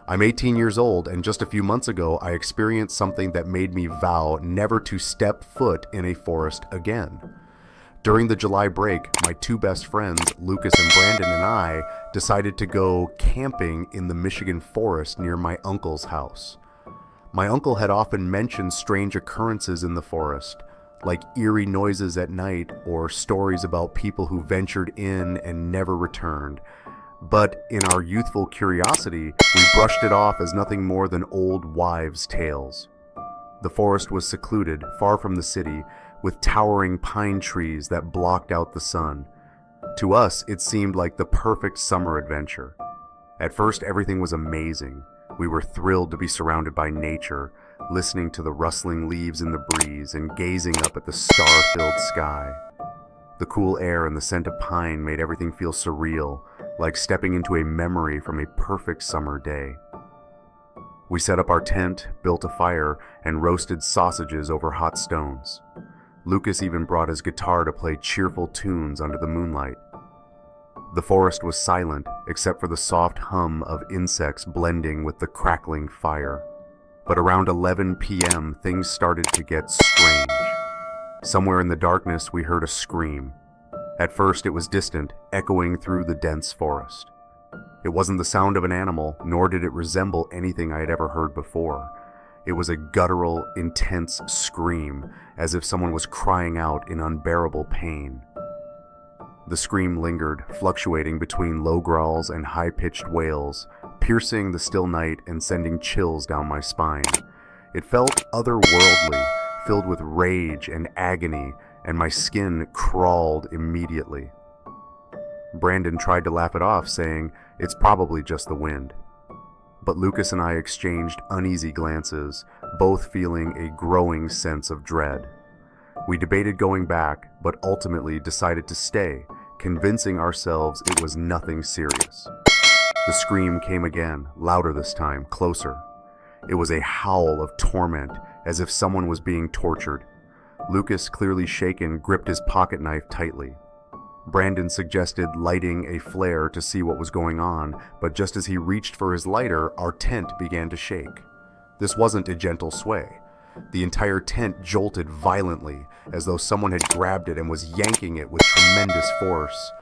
I'm 18 years old, and just a few months ago, I experienced something that made me vow never to step foot in a forest again. During the July break, my two best friends, Lucas and Brandon, and I decided to go camping in the Michigan forest near my uncle's house. My uncle had often mentioned strange occurrences in the forest, like eerie noises at night or stories about people who ventured in and never returned. But in our youthful curiosity, we brushed it off as nothing more than old wives' tales. The forest was secluded, far from the city, with towering pine trees that blocked out the sun. To us, it seemed like the perfect summer adventure. At first, everything was amazing. We were thrilled to be surrounded by nature, listening to the rustling leaves in the breeze and gazing up at the star-filled sky. The cool air and the scent of pine made everything feel surreal, like stepping into a memory from a perfect summer day. We set up our tent, built a fire, and roasted sausages over hot stones. Lucas even brought his guitar to play cheerful tunes under the moonlight. The forest was silent, except for the soft hum of insects blending with the crackling fire. But around 11 p.m., things started to get strange. Somewhere in the darkness, we heard a scream. At first, it was distant, echoing through the dense forest. It wasn't the sound of an animal, nor did it resemble anything I had ever heard before. It was a guttural, intense scream, as if someone was crying out in unbearable pain. The scream lingered, fluctuating between low growls and high-pitched wails, piercing the still night and sending chills down my spine. It felt otherworldly, filled with rage and agony, and my skin crawled immediately. Brandon tried to laugh it off, saying, "It's probably just the wind." But Lucas and I exchanged uneasy glances, both feeling a growing sense of dread. We debated going back, but ultimately decided to stay, convincing ourselves it was nothing serious. The scream came again, louder this time, closer. It was a howl of torment, as if someone was being tortured. Lucas, clearly shaken, gripped his pocket knife tightly. Brandon suggested lighting a flare to see what was going on, but just as he reached for his lighter, our tent began to shake. This wasn't a gentle sway. The entire tent jolted violently, as though someone had grabbed it and was yanking it with tremendous force.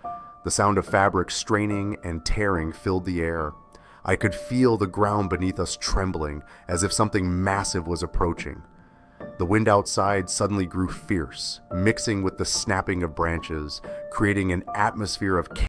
The sound of fabric straining and tearing filled the air. I could feel the ground beneath us trembling, as if something massive was approaching. The wind outside suddenly grew fierce, mixing with the snapping of branches, creating an atmosphere of